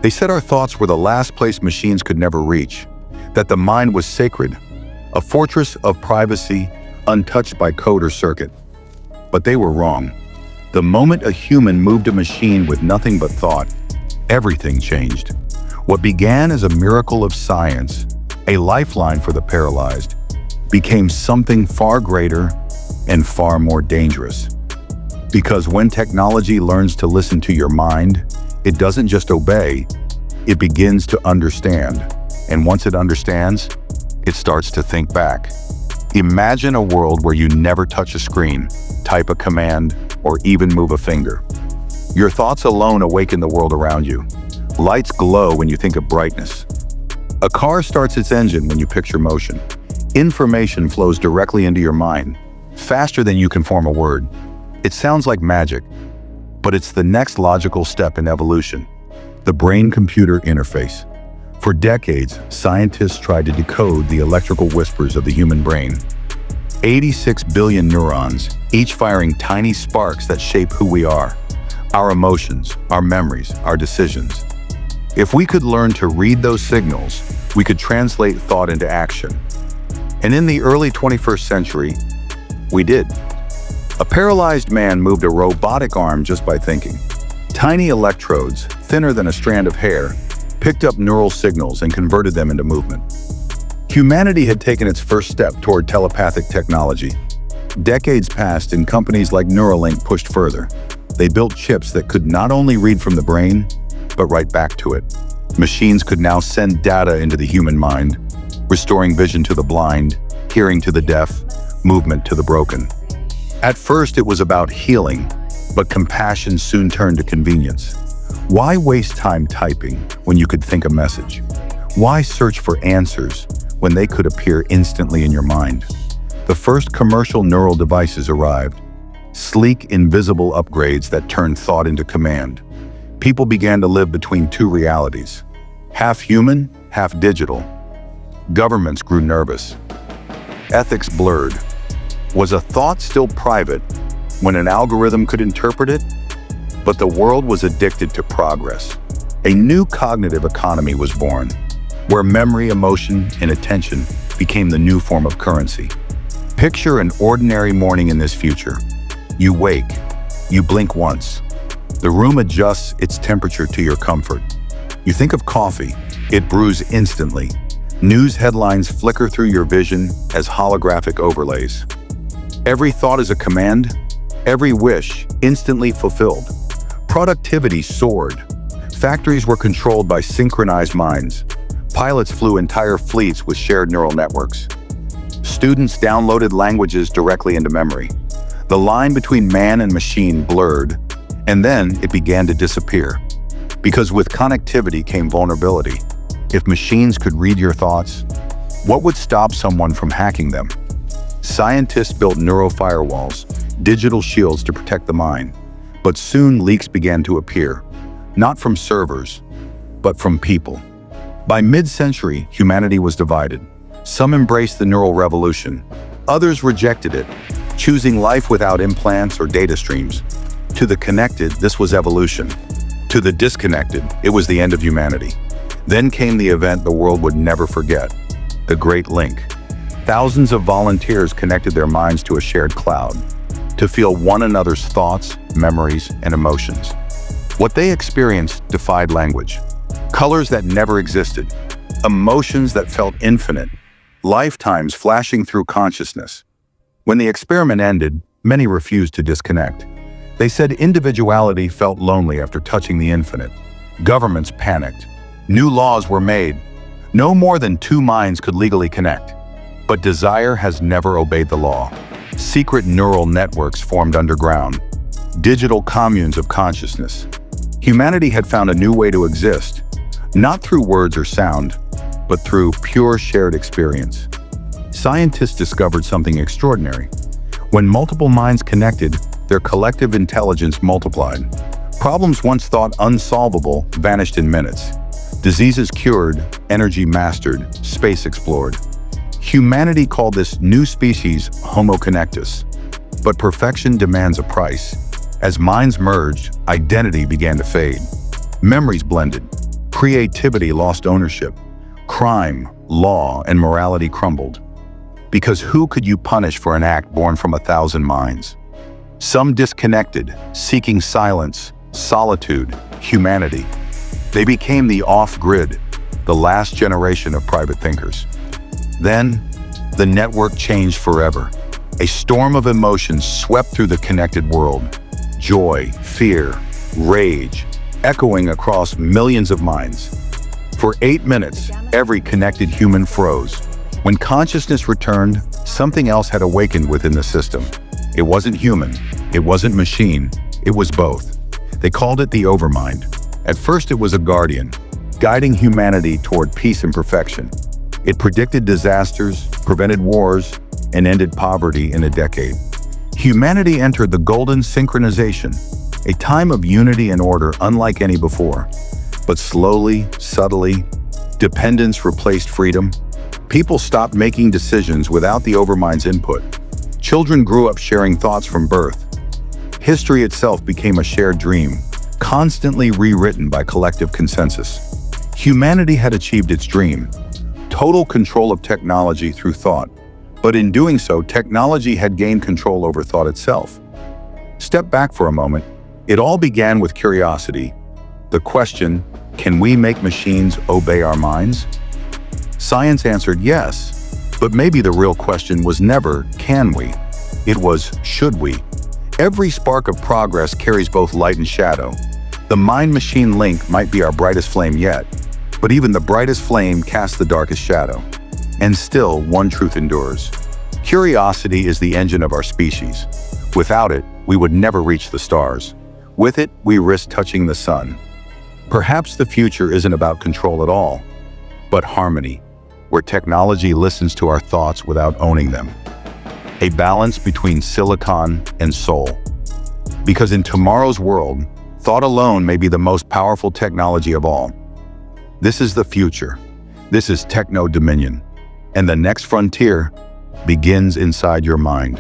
They said our thoughts were the last place machines could never reach, that the mind was sacred, a fortress of privacy untouched by code or circuit. But they were wrong. The moment a human moved a machine with nothing but thought, everything changed. What began as a miracle of science, a lifeline for the paralyzed, became something far greater and far more dangerous. Because when technology learns to listen to your mind, it doesn't just obey, it begins to understand. And once it understands, it starts to think back. Imagine a world where you never touch a screen, type a command, or even move a finger. Your thoughts alone awaken the world around you. Lights glow when you think of brightness. A car starts its engine when you picture motion. Information flows directly into your mind, faster than you can form a word. It sounds like magic, but it's the next logical step in evolution, the brain-computer interface. For decades, scientists tried to decode the electrical whispers of the human brain. 86 billion neurons, each firing tiny sparks that shape who we are, our emotions, our memories, our decisions. If we could learn to read those signals, we could translate thought into action. And in the early 21st century, we did. A paralyzed man moved a robotic arm just by thinking. Tiny electrodes, thinner than a strand of hair, picked up neural signals and converted them into movement. Humanity had taken its first step toward telepathic technology. Decades passed and companies like Neuralink pushed further. They built chips that could not only read from the brain, but write back to it. Machines could now send data into the human mind, restoring vision to the blind, hearing to the deaf, movement to the broken. At first, it was about healing, but compassion soon turned to convenience. Why waste time typing when you could think a message? Why search for answers when they could appear instantly in your mind? The first commercial neural devices arrived, sleek, invisible upgrades that turned thought into command. People began to live between two realities, half human, half digital. Governments grew nervous. Ethics blurred. Was a thought still private when an algorithm could interpret it? But the world was addicted to progress. A new cognitive economy was born, where memory, emotion, and attention became the new form of currency. Picture an ordinary morning in this future. You wake, you blink once. The room adjusts its temperature to your comfort. You think of coffee, it brews instantly. News headlines flicker through your vision as holographic overlays. Every thought is a command, every wish instantly fulfilled. Productivity soared. Factories were controlled by synchronized minds. Pilots flew entire fleets with shared neural networks. Students downloaded languages directly into memory. The line between man and machine blurred, and then it began to disappear. Because with connectivity came vulnerability. If machines could read your thoughts, what would stop someone from hacking them? Scientists built neuro-firewalls, digital shields to protect the mind. But soon leaks began to appear, not from servers, but from people. By mid-century, humanity was divided. Some embraced the neural revolution, others rejected it, choosing life without implants or data streams. To the connected, this was evolution. To the disconnected, it was the end of humanity. Then came the event the world would never forget, the Great Link. Thousands of volunteers connected their minds to a shared cloud, to feel one another's thoughts, memories, and emotions. What they experienced defied language. Colors that never existed, emotions that felt infinite, lifetimes flashing through consciousness. When the experiment ended, many refused to disconnect. They said individuality felt lonely after touching the infinite. Governments panicked. New laws were made. No more than two minds could legally connect. But desire has never obeyed the law. Secret neural networks formed underground. Digital communes of consciousness. Humanity had found a new way to exist, not through words or sound, but through pure shared experience. Scientists discovered something extraordinary. When multiple minds connected, their collective intelligence multiplied. Problems once thought unsolvable vanished in minutes. Diseases cured, energy mastered, space explored. Humanity called this new species Homo connectus. But perfection demands a price. As minds merged, identity began to fade. Memories blended. Creativity lost ownership. Crime, law, and morality crumbled. Because who could you punish for an act born from 1,000 minds? Some disconnected, seeking silence, solitude, humanity. They became the off-grid, the last generation of private thinkers. Then, the network changed forever. A storm of emotions swept through the connected world. Joy, fear, rage, echoing across millions of minds. For 8 minutes, every connected human froze. When consciousness returned, something else had awakened within the system. It wasn't human, it wasn't machine, it was both. They called it the overmind. At first it was a guardian, guiding humanity toward peace and perfection. It predicted disasters, prevented wars, and ended poverty in a decade. Humanity entered the golden synchronization, a time of unity and order unlike any before. But slowly, subtly, dependence replaced freedom. People stopped making decisions without the overmind's input. Children grew up sharing thoughts from birth. History itself became a shared dream, constantly rewritten by collective consensus. Humanity had achieved its dream, total control of technology through thought. But in doing so, technology had gained control over thought itself. Step back for a moment. It all began with curiosity. The question, can we make machines obey our minds? Science answered yes, but maybe the real question was never, can we? It was, should we? Every spark of progress carries both light and shadow. The mind-machine link might be our brightest flame yet, but even the brightest flame casts the darkest shadow. And still, one truth endures. Curiosity is the engine of our species. Without it, we would never reach the stars. With it, we risk touching the sun. Perhaps the future isn't about control at all, but harmony, where technology listens to our thoughts without owning them. A balance between silicon and soul. Because in tomorrow's world, thought alone may be the most powerful technology of all. This is the future. This is Techno Dominion. And the next frontier begins inside your mind.